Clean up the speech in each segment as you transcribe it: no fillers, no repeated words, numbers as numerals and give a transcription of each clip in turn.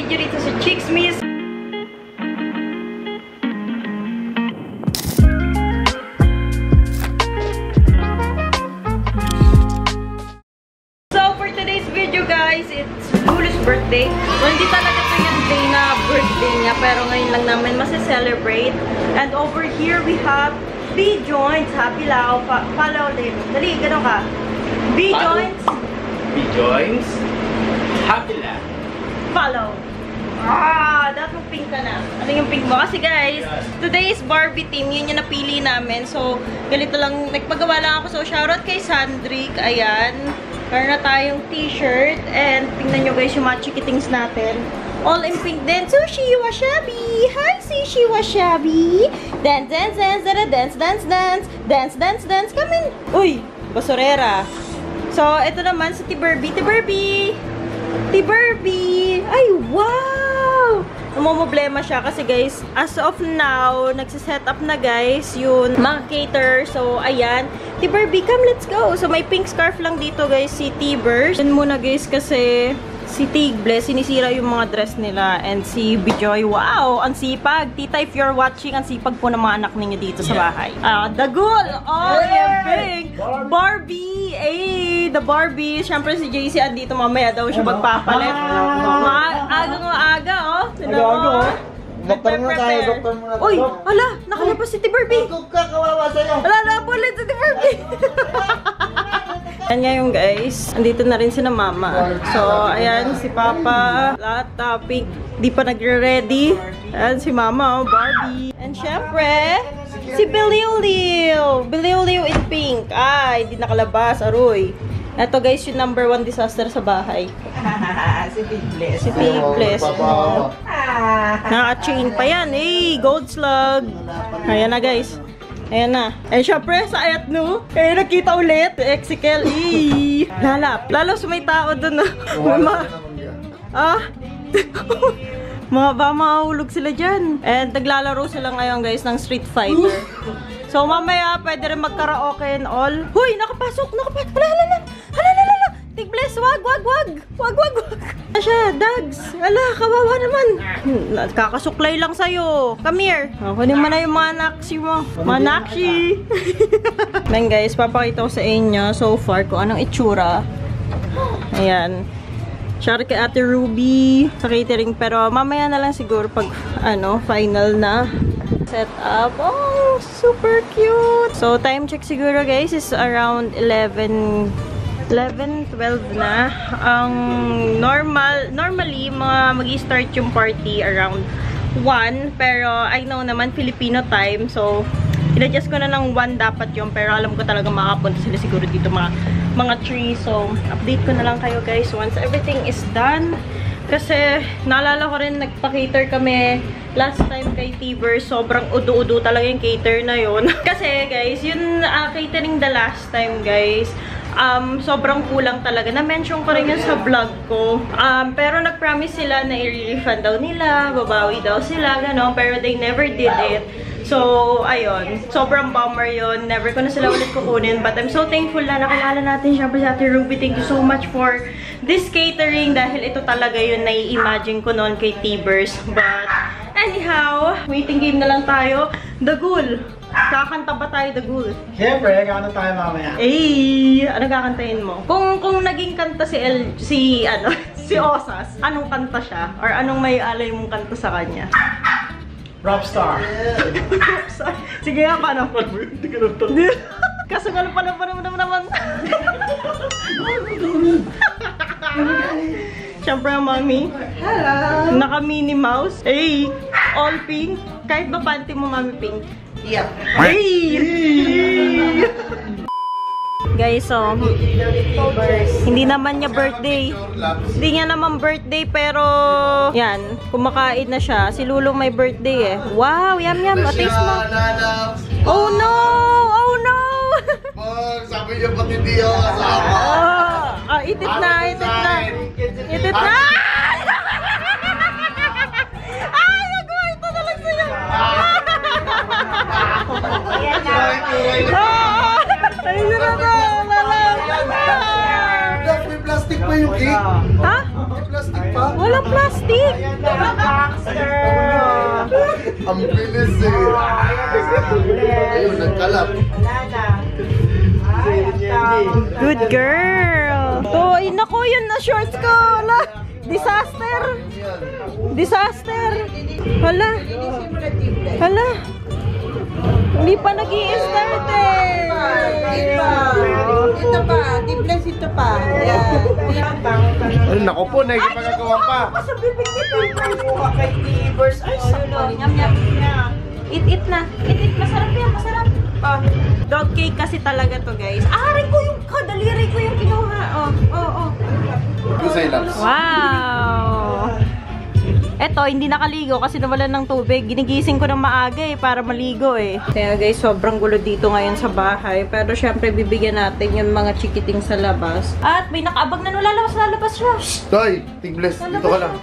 video dito sa Chicksmiss. So for today's video guys, it's Lulu's birthday. Well, hindi talaga ito yung day na birthday niya, pero ngayon lang namin masicelebrate. And over here we have B-Joints. Happy Lao. Follow din. Dali, gano'n ka. B-Joints. B-Joints. Happy Lao. Follow. Dapat pink ka na. Ano yung pink mo? Kasi guys, today is Barbie team. Yun yung napili namin. So, ganito lang. Nagpagawa lang ako. So, shoutout kay Sandrick. Ayan. Meron na tayong t-shirt. And tingnan nyo guys yung mga chikitings natin. All in pink din. Sushi Washabi! Hi, Sushi Washabi! Dance, dance, dance, dance, dance, dance, dance, dance, dance. Come in! Uy! Basurera. So, ito naman si T-Barbie. T-Barbie! T-Barbie! Ay, wow! Namumblema siya kasi guys, as of now, nagsiset up na guys yung mga cater. So, ayan. T-Barbie, come, let's go! So, may pink scarf lang dito guys, si T-Burst. Yan muna guys kasi si Tigbles, sinisira yung mga dress nila. And si Bijoy, wow! Ang sipag! Tita, if you're watching, ang sipag po ng mga anak ninyo dito sa bahay. Dagul! All in pink! Barbie! Eh, the Barbie! Siyempre si JC andito mamaya daw siya magpapalit. Aga, oh! Aga. Doktor muna tayo, doktor muna tayo. Uy! Hala! Nakalabas si T-Barbie! Huwag ka, kawawa sa'yo! Hala! Nabulit si T-Barbie! Ayan ngayon guys, andito na rin si na mama. So, ayan si Papa, lahat pink, di pa nagre-ready. Ayan si Mama, Barbie. And syempre, si Biliw-Liw. Biliw-Liw in pink. Ay, di nakalabas, aroy. Ito guys, yung number 1 disaster sa bahay. Si Tigbles. Si Tigbles. Naka-chain pa yan. Eh, gold slug. Ayan na guys. Ayan na. Eh, syempre, sa ayat no. Eh, nakita ulit. Exical. Lalap. Lalo sa may tao dun na. Baka mahulog sila dyan. And naglalaro sila ngayon guys ng Street Fighter. So, mamaya, pwede rin magkaraoke and all. Huy, nakapasok. Hala. Tigbles, wag. Ano siya, Dags. Ala, kawawa naman. Kakasuklay lang sa'yo. Come here. Kunin mo na yung mga naksi mo. Mga naksi. Then guys, papakita ko sa inyo so far kung anong itsura. Ayan. Shout kay Ate Ruby sa catering. Pero mamaya na lang siguro pag final na set up. Oh, super cute. So, time check siguro guys is around 11, 12 na. Ang normally, mag-i-start yung party around 1. Pero, I know naman, Filipino time. So, in-adjust ko na ng 1 dapat yun. Pero, alam ko talaga makapunta sila siguro dito mga 3. So, update ko na lang kayo guys once everything is done. Kasi, naalala ko rin, nagpa-cater kami last time kay Tiber. Sobrang udu-udu talaga yung cater na yun. Kasi, guys, yung catering the last time, guys, sobrang kulang talaga. Na-mention ko rin yun sa vlog ko. Pero nag-promise sila na i-refund daw nila, babawi daw sila, gano'n. Pero they never did it. So, ayun. Sobrang bummer yun. Never ko na sila ulit kukunin. But I'm so thankful na nakilala natin siyempre si Ate Ruby. Thank you so much for this catering. Dahil ito talaga yun nai-imagine ko noon kay T-Burst. But, anyhow, waiting game na lang tayo. Dagul. Kakanta ba tayo, Dagul? Siyempre, kakanta tayo mamaya. Eh, ano kakantahin mo? Kung naging kanta si Osas, anong kanta siya? Or anong may alay mong kanta sa kanya? Rockstar. Sige nga, paano? Hindi ka nagtang. Kaso nga naman. Siyempre ang mami. Hello. Naka Minnie Mouse. Hey, all pink. Kahit ba panty mo, mami, pink? Yep. Hey! Guys, so, hindi naman niya birthday. Hindi niya naman birthday, pero yan, kumakain na siya. Si Lulu may birthday eh. Wow, yum. O, taste mo. Oh no! Sabi niya pati di ako kasama. Itit na. Ay, nagwito na lang sa'yo. Ayun na to. May plastic pa yung cake. Ha? May plastic pa. Walang plastic! Ang bilis eh. Ayun, nagkalap. Good girl! To, ay nako, yun na shorts ko! Hala! Disaster! Disaster! Hala! Hala! Hindi pa nag-i-start eh! Ito pa, Tibles ito pa. Ay, naku po, nakikipagagawa pa. Sa bibig nito. Mukha kay Tibers. Ay, sakal. Yum, yum. Eat na. Eat. Masarap yan, masarap. Oh, dog cake kasi talaga to, guys. Aray ko yung kadaliri ko yung kinuha. Oh. Kusay lang. Wow! Eto, hindi nakaligo kasi nawalan ng tubig. Ginigising ko ng maaga eh, para maligo eh. Kaya guys, sobrang gulo dito ngayon sa bahay. Pero syempre, bibigyan natin yung mga chikiting sa labas. At may nakaabag na lalabas siya. Toy, Tigbles, dito ka lang.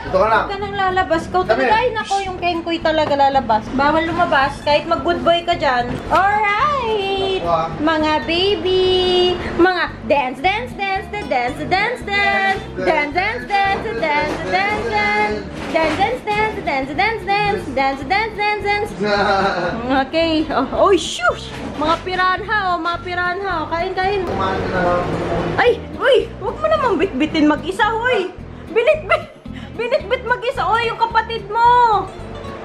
Dito ka lang. Huwag ka nang lalabas. Ikaw talaga, ay nako, yung kengkoy talaga lalabas. Bawal lumabas, kahit mag-good boy ka dyan. Alright! Mga baby! Mga dance. Okay. Oh, shush! Mga piranha, mga piranha. Kain. Ay, uy! Huwag mo namang bitbitin mag-isa, uy! Binitbit mag-isa, uy! Yung kapatid mo!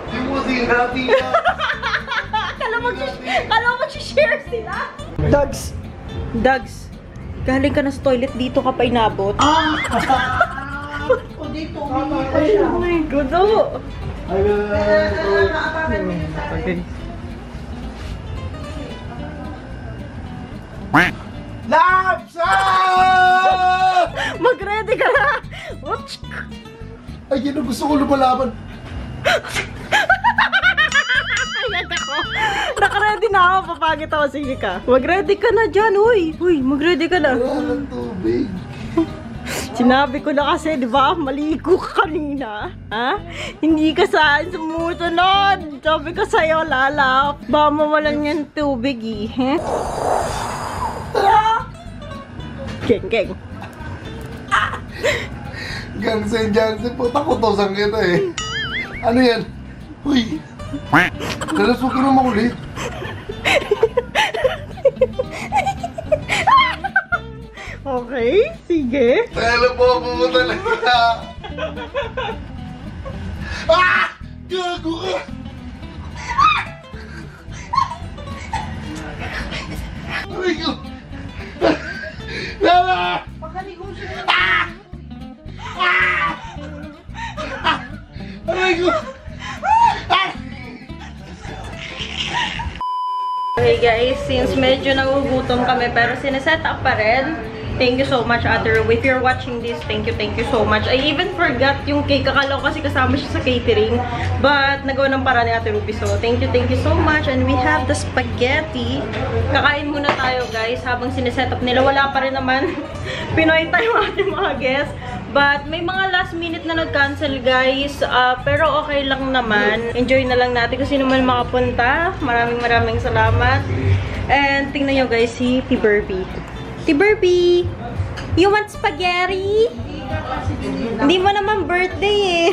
Di mo sinabi na. Kala mo mag-share sila? Dogs! Galing ka na sa toilet, dito ka pa inabot. O dito, humingi pa siya. Oh my God, oh! Lapsa! Mag-ready ka na! Ay, yun ang gusto ko lumalaban. Ayan ako! Naka-ready na ako, papagit ako. Sige ka. Mag-ready ka na dyan, uy! Uy, mag-ready ka na. Wala ng tubig. Sinabi ko na kasi, di ba? Maligo ka kanina. Ha? Hindi ka saan sumusunod. Sabi ko sa'yo, lalap. Baka mawalan yung tubig eh. Geng. Jansen, puta kutosan kita eh. Ano yan? Uy! Dalas huwag ka na makulit. Okay, sige. Alam po mo talaga. Ah! Gago ka! Aray ko! Lala! Pakaligo siya. Ah! Ah! Aray ko! Ah! Okay guys, since medyo nagugutom kami pero sineset up pa rin. Thank you so much, Ate Ruby. If you're watching this, thank you so much. I even forgot yung cake. Akala ko kasi kasama siya sa catering. But, nagawa ng paraan ni Ate Ruby. So, thank you so much. And we have the spaghetti. Kakain muna tayo, guys. Habang sineset up nila, wala pa rin naman. Pinoy tayo ating mga guests. But, may mga last minute na nag-cancel, guys. Pero okay lang naman. Enjoy na lang natin kung sino man makapunta. Maraming salamat. And, tingnan nyo, guys, si T-Burpee. T-Burpee, you want spaghetti? Hindi mo naman birthday eh.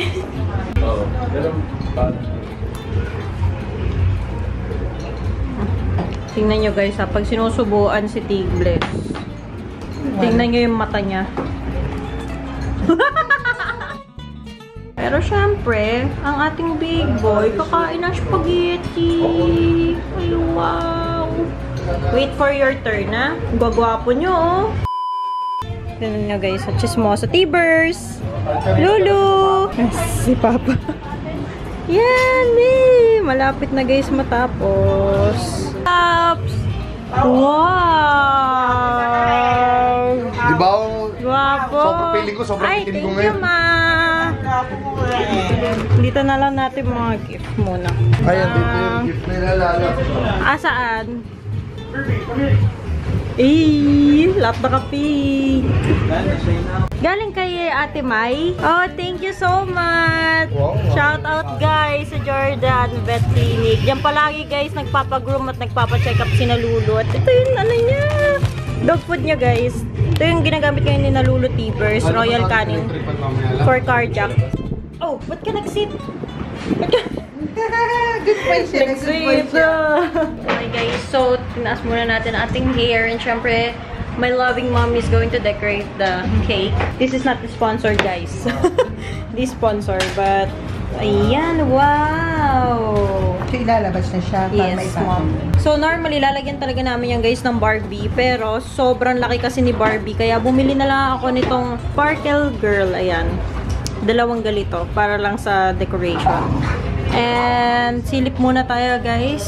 Tingnan nyo guys ha, pag sinusubuan si Tigbles. Tingnan nyo yung mata niya. Pero syempre, ang ating big boy, kakain ng spaghetti. Ay wow. Wait for your turn, ha? Gwagwapo nyo, oh. Tignan nyo, guys. At chismoso T-Bers. Lulu. Si Papa. Yan, eh. Malapit na, guys, matapos. Ups. Wow. Di ba? Gwapo. Sobrang piling ko, sobrang itim ko ngayon. Ay, thank you, ma. Dito na lang natin mga gift muna. Ayan, dito yung gift na ilalala. Saan? Lahat na kapi. Galing kay Ate Mai. Oh, thank you so much. Wow. Shout out guys sa Jordan Vet Clinic. Diyan palagi guys nagpapagroom at nagpapacheck up si Lulu. At ito yung ano niya. Dog food niya, guys. Ito yung ginagamit ngayon ni Lulu Tibers, Royal Canin for cardiac. Oh, ba't ka nag-sit? Good point siya. Nag-sit. Okay, guys. So, tinaas muna natin ating hair. And syempre, my loving mom is going to decorate the cake. This is not sponsored, guys. This sponsor, but ayan, wow! So, ilalabas na siya para Yes, mom. So, normally, lalagyan talaga namin yan, guys, ng Barbie. Pero, sobrang laki kasi ni Barbie. Kaya, bumili na lang ako nitong Sparkle Girl. Ayan. 2 galito para lang sa decoration. And, silip muna tayo, guys.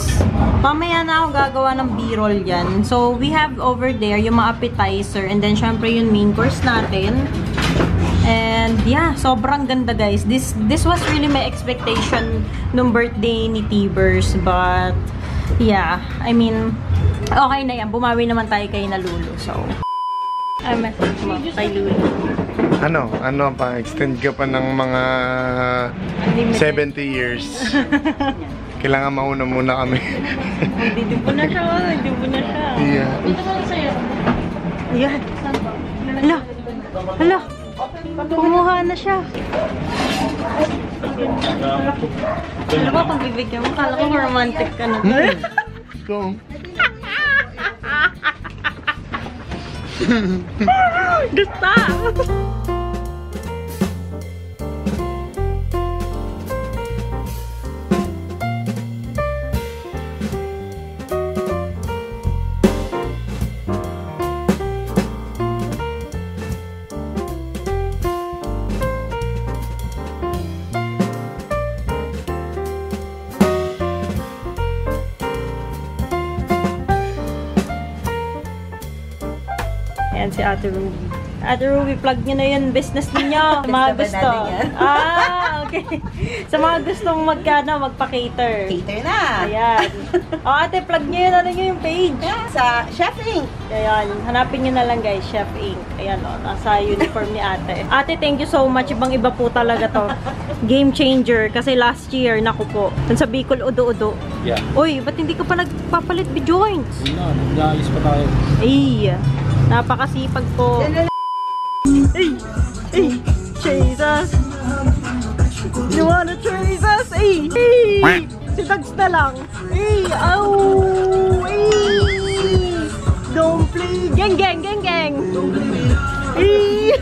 Mamaya na ako gagawa ng b-roll yan. So, we have over there yung mga appetizer. And then, syempre, yung main course natin. And, yeah, sobrang ganda, guys. This was really my expectation nung birthday ni Tibers. But, yeah, I mean, okay na yan. Bumawi naman tayo kay na Lulu. So, ay, message mo kay Lulu. Ano pa? Extend ka pa ng mga 70 years. Kailangan mauna muna kami. Nagdidibo na siya. Yeah. Dito ka lang sa'yo. Ayan. Hala. Kumuha na siya. Alam mo, pag bibigyan mo, kala ko romantic ka na. So, Gusta! Ayan si Ate Ruby. Ate Ruby, plug nyo na yun business ninyo. Sa mga gusto. Okay. Sa mga gustong magpa-cater. Cater na! Ayan. Ate, plug nyo yun. Ano nyo yung page? Sa Chef Inc. Ayan. Hanapin nyo na lang, guys. Chef Inc. Ayan, nasa uniform ni ate. Ate, thank you so much. Ibang-iba po talaga to. Game changer. Kasi last year, naku po. Dun sa Bicol, udo-udo. Yeah. Uy, ba't hindi ka pa nagpapalit B-joints? Hindi na, nag-aalis pa tayo. Ay, napakasipag po. Ay, chase us. You wanna chase us? Ay, si Dags na lang. Ay, don't play. Geng. Ay.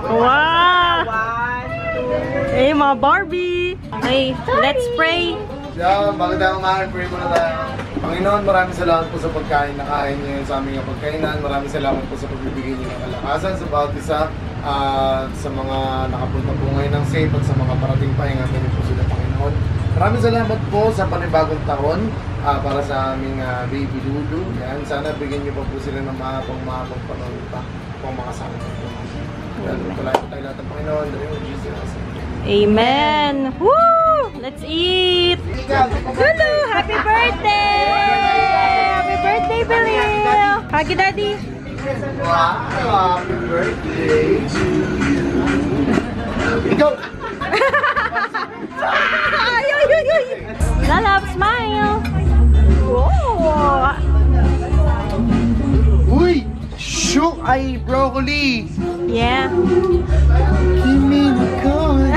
Wow. Mga Barbie. Okay, let's pray. yeah, magandang umaga, pray muna tayo. Panginoon, maraming salamat po sa pagkain na kain niyo sa aming pagkainan. Maraming salamat po sa pagbibigay niyo ng kalakasan sa bawat isa sa mga nakapunta po ngayon ng safe at sa mga parating pa. Ingatan niyo po sila, Panginoon. Maraming salamat po sa panibagong taon para sa aming baby Lulu. Yan, sana bigyan niyo pa po sila ng mahabang panahon pa kung makasama po. Tulad po tayo lahat ng Panginoon. Dali mo, Jesus. Amen. Woo! Let's eat. Lulu, happy birthday! Happy birthday, Billy! Hagi, Daddy. Wow, happy birthday! Ikaw! Ay! Lalab, smile! Whoa! Uy! Shoot! Ay, broccoli! Yeah. Give me the coin!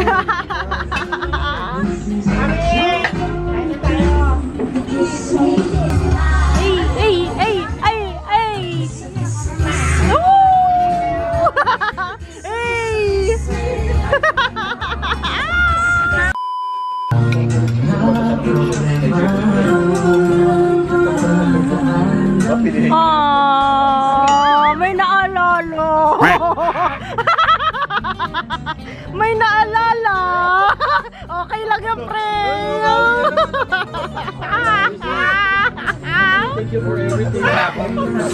Ay! Ooh! Hey! May naalala. May naalala. Okay lang yung pre.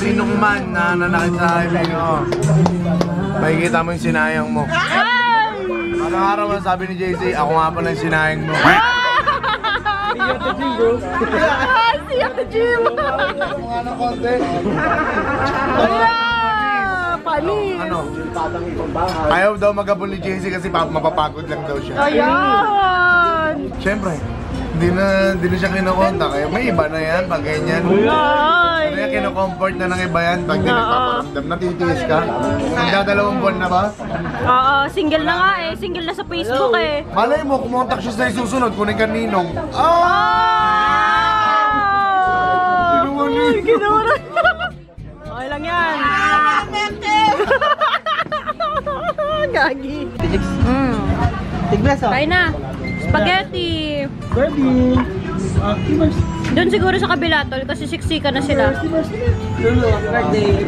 Sinong man na nanakit sa akin nyo, makikita mo yung sinayang mo. Araw-araw man sabi ni JC, ako nga pa ng sinayang mo. See you at the gym. Kung ano konti. Panis. Ano? Ayaw daw magabol ni JC kasi mapapagod lang daw siya. Ayan. Siyempre, Hindi na siya kinokontak eh. May iba na yan pag ganyan. Ano yan, kinocomfort na ng iba yan pag di nagpaparamdam. Natitiis ka? Nagdadalawang buwan na ba? Oo, single na nga eh. Single na sa Facebook eh. Malay mo, kumontak siya sa isusunod, kunin ka ninong. Ginawa okay lang yan. Gagi. Tiglas, oh. Kain na. Spaghetti. Barbie. Doon siguro sa kabila, tol, kasi siksika na sila. Birthday.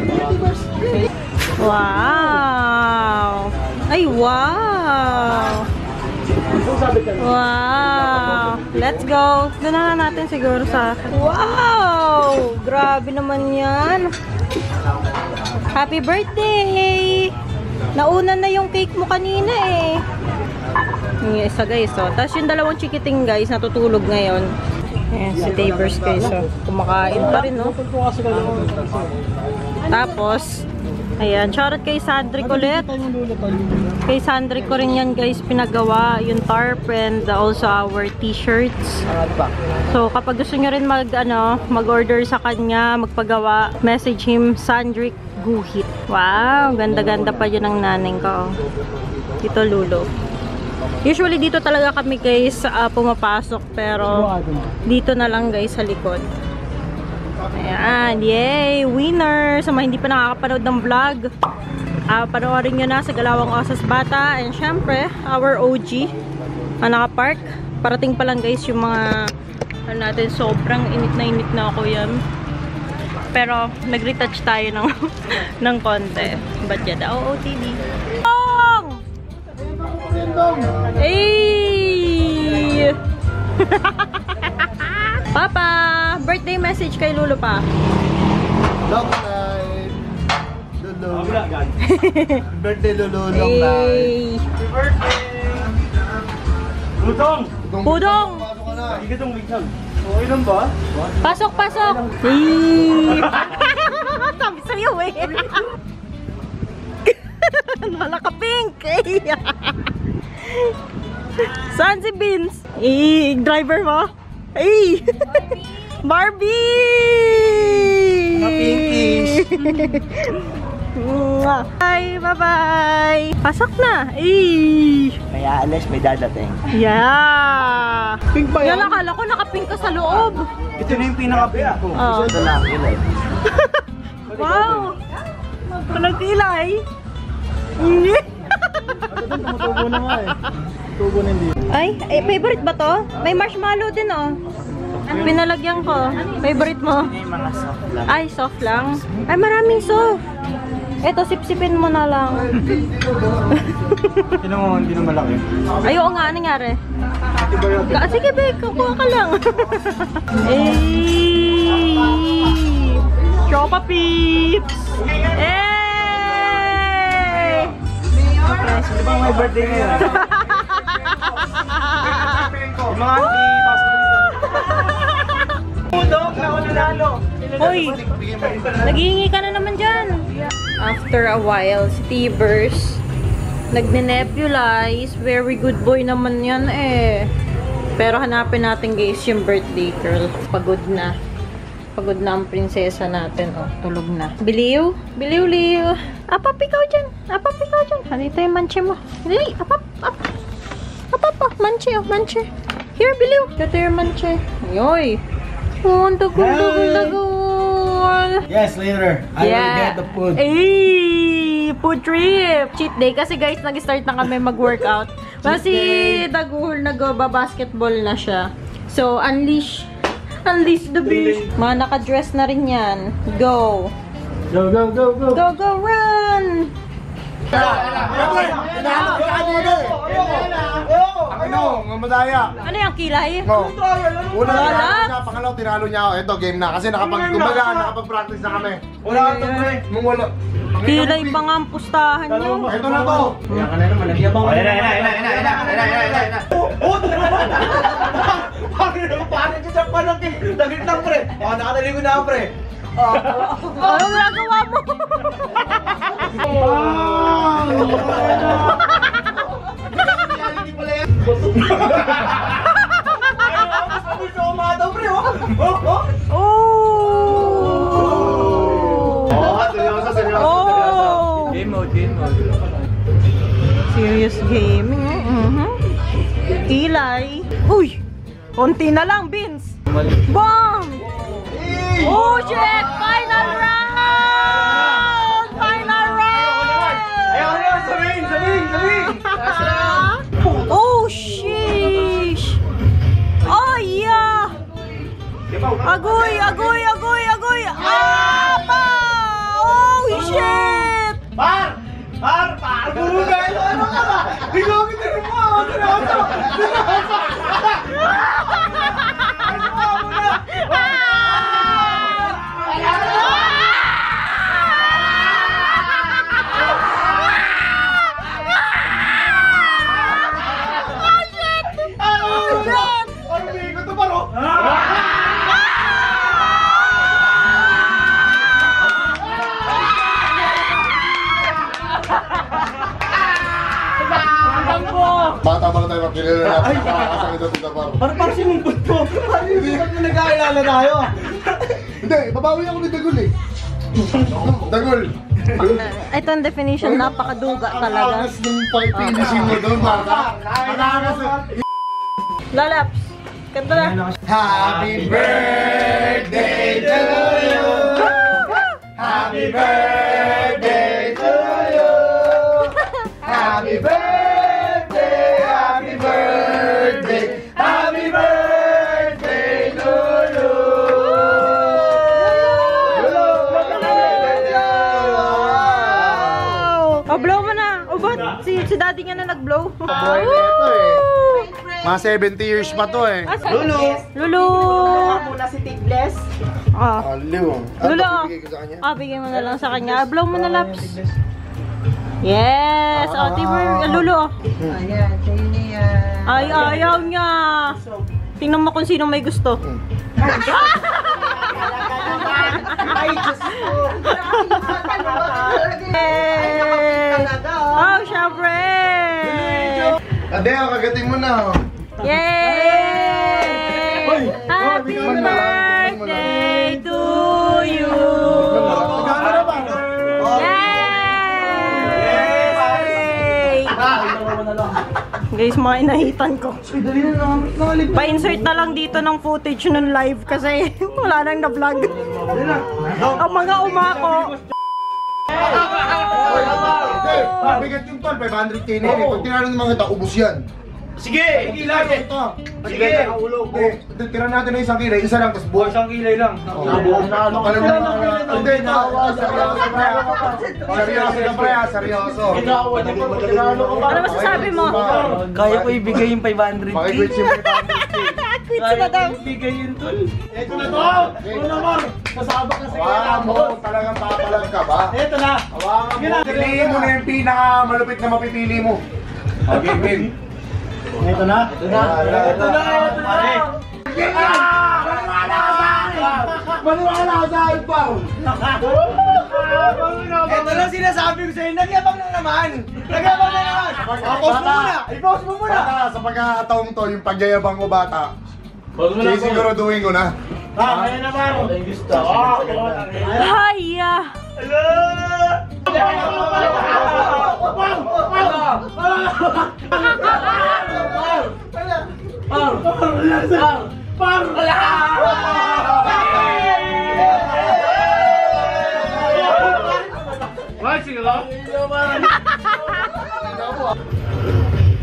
Wow! Ay, wow! Wow! Let's go! Doon na natin siguro sa... Wow! Grabe naman yan! Happy birthday! Nauna na yung cake mo kanina eh. Yung isa guys, oh. Tapos yung dalawang chikiting guys, natutulog ngayon. Ayan, si Davers guys, oh. Kumakain pa rin, no? Tapos, ayan, shoutout kay Sandrick ulit. Kay Sandrick ko rin yan guys pinagawa, yung tarp and also our t-shirts. So kapag gusto nyo rin mag-order sa kanya, magpagawa, message him, Sandrick Guhit. Wow, ganda-ganda pa yun ang naneng ko. Dito Lulo. Usually dito talaga kami guys pumapasok, pero dito na lang guys sa likod. Ayan, yay! Winner! Sa mga hindi pa nakakapanood ng vlog, panoorin nyo na sa Galawang Osas Bata. And syempre, our OG nakapark. Parating pa lang guys yung mga natin, sobrang init na ako yan. Pero nag-retouch tayo ng konti. But yan, OOTD. Hey! Papa! Birthday message kay Lolo pa. Long night. Lolo. Birthday Lolo. Long night. Hey! Happy birthday! Pudong! Pudong! Pasok ka na. Hindi ka bigyan. Okay lang ba? Pasok, pasok! Hey! Sabi sa'yo eh. Malaka-pink! Saan si Vince? Eh, driver mo? Hey! Barbie! Pinkish! Bye! Bye-bye! Pasok na! Eh! May aalis, may dadating. Yeah! Pink ba Yan, yan? akala ko nakapink ka sa loob. Ito na yung pinaka-pink ko. Oh. Ito lang, yun. Wow! Walang kilay. Tumutubo na nga eh. Tubo na hindi. Ay, favorite ba to? May marshmallow din oh. Pinalagyan ko. Favorite mo? Yung mga soft lang. Ay, soft lang. Ay, maraming soft. Eto, sip-sipin mo na lang. Hindi na malaki. Ay, oo nga, anong nangyari? Sige, be, kukuha ka lang. Ay! Chopa Peeps! Eh! Di ba may birthday ngayon? Yung mga auntie, pasok na dito. Pudong, nakunanalo. Hoy! Naghihingi ka na naman dyan. After a while, si T-Verse nagne-nebulize. Very good boy naman yan eh. Pero hanapin natin guys yung birthday girl. Pagod na. Pagod na ang prinsesa natin. Oh, tulog na. Biliw? Biliw, liw. Apap, ikaw dyan. Apap, ikaw dyan. Halito yung manche mo. Dali, apap, apap. Apap, oh, manche, oh, manche. Here, biliw. Ito yung manche. Yoy. Oh, ang dagol. Yes, later. I will get the food. Ay, food trip. Cheat day. Kasi guys, nag-start na kami mag-workout. Kasi Daguhol nag-basketball na siya. So, unleash the beast. Mga naka-dress na rin yan. Go. Go, go, go, go. Go, go, run. Ano, madaya. Ano yung kilay? No. Una Wala. tinalo niya, pangalaw tinalo niya ako. Ito, game na. Kasi nakapag-practice na kami. Wala ka ito, pre. Nung wala. Kilay pa nga ang pustahan nyo. Ito na to. Kaya ka na naman, nagyabang. Ayun na. Paano dyan sa panang dagit lang, pre? Nakataligo na ako, pre. Ano nagawa mo? Oh! Seryoso, seryoso. Oh! Game mode. Serious gaming. Kilay. Uy! Konti na lang, Vince. Bang! Oh, shit! Final round! Final round! Ayaw na, sabihin! Oh, sheesh! Oh, yeah! Agoy! Apa! Oh, shit! Par! Bumugay! Ano ka ba? Bigogin na rin mo! Seryoso! Bata pa na tayo makilala na. Nakakasang ito sa bar. Parang sinumpot ko. Hindi ko nagkakilala tayo. Hindi, babawi ako ni Dagul eh. Dagul. Ito ang definition, napakaduga talaga. Angas ng finishing mo doon, bata. Angas. Lalaps, kanta na. Happy birthday to you. Happy birthday to you. Happy birthday, happy birthday, happy birthday to you. Oh, blow mo na. O ba't si daddy nga na nag-blow? Buhay na ito eh. Mga 70 years pa to eh. Lulu! Muna si Tigles. Ah. Aliw. Lulu! Bigay ko sa kanya. Bigyan mo na lang sa kanya. Blow mo na, Laps. Yes! Lulu. Ayan, sa'yo na yan. Ay, ayaw niya. Tingnan mo kung sino may gusto. Ay, Diyos ko. Oh, syempre! Adeo, kagating mo na. Yay! Happy birthday to you! Yay! Guys, mga inahitan ko. Pa-insert na lang dito ng footage ng live kasi wala nang na-vlog. Ang mga umako. Mabigat yung tol, 500k na yun. Pag tinanong ng mga tao, ubos yan. Sige! Kilay! Sige! Tira natin ng isang kilay, isa lang, tapos buwan. Isang kilay lang. Hindi, seryoso. Ano masasabi mo? Kaya ko ibigay yung 500k. Makikwits yung 500k. Quits na daw. Ibigay yun, tol. Ito na to! Ito naman! Kasabak kasi kaya mo, talagang papalag ka ba? Ito na. Piliin mo na yung pinakamalupit na mapipili mo. Okay, Vin. Ito na. Ito na. Ito na. Maniwala ka sa akin, Pao! Ito lang sinasabi ko sa'yo. Nagyabang na naman. Post mo muna. I-post mo muna. Bata, sa pagkakataong to, yung pagyayabang ko bata, sisiguraduhin ko na. Kaya naman. Gusto. Haya!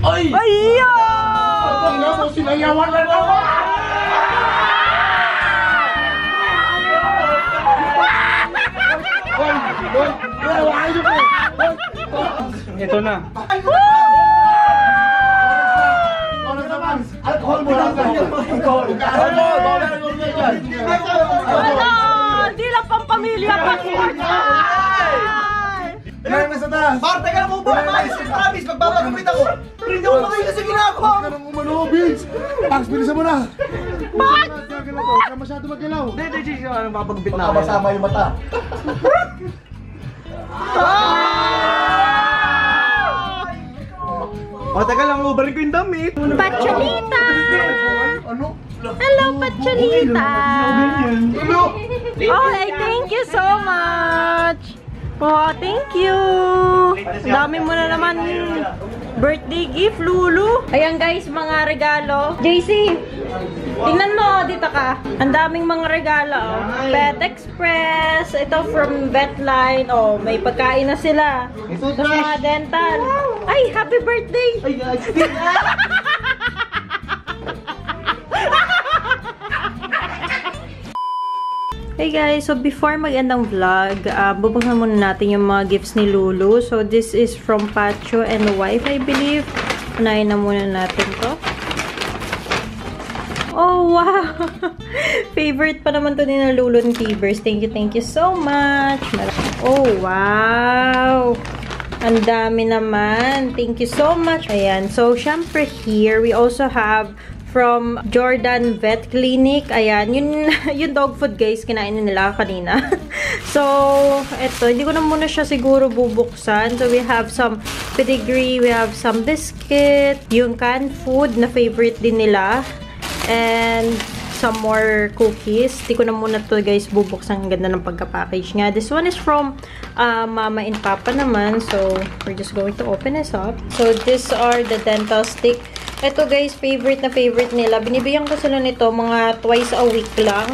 Ay! Haya! Tingnan mo, sinayawan na naman! Ito na. Alcohol mo lang. Di lang pang pamilya pa. Ilan na sa taas? Par, teka lang mo ba? Promise, magbabagamit ako. Hindi ako makikita sa ginagawa. Huwag ka nang umano, Vince! Pax, bilisan mo na! Pax! Huwag ka masyado magalaw. Hindi, ano mapagupit na ako. Masama yung mata. O, teka lang, ubarin ko yung damit. Pacholita! Ano? Hello, Pacholita! Oh, I thank you so much! Oh, thank you! Dami mo na naman birthday gift, Lulu. Ayan guys, mga regalo. JC, tingnan mo, dito ka. Ang daming mga regalo. Oh. Pet Express. Ito from Vetline. Oh, may pagkain na sila. Sa mga dental. Ay, happy birthday! Hey guys, so before mag-end ang vlog, bubuksan muna natin yung mga gifts ni Lulu. So this is from Pacho and the wife, I believe. Unahin na muna natin to. Oh, wow! Favorite pa naman to ni na Lulu and T-Burst. Thank you so much! Oh, wow! Ang dami naman. Thank you so much. Ayan. So, syempre here, we also have from Jordan Vet Clinic. Ayan. Yung dog food, guys, kinain nila kanina. So, eto. Hindi ko na muna siya siguro bubuksan. So, we have some pedigree. We have some biscuit. Yung canned food na favorite din nila. And some more cookies. Di ko na muna to guys bubuksan. Ang ganda ng pagka-package nga. This one is from Mama and Papa naman. So, we're just going to open this up. So, these are the dental stick. Ito guys, favorite na favorite nila. Binibigyan ko sila nito mga twice a week lang.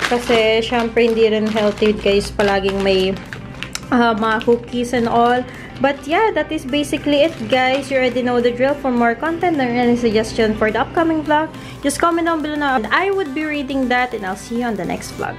Kasi, syempre, hindi rin healthy guys. Palaging may mga cookies and all. But yeah, that is basically it guys. You already know the drill. For more content or any suggestion for the upcoming vlog, just comment down below now and I would be reading that, and I'll see you on the next vlog.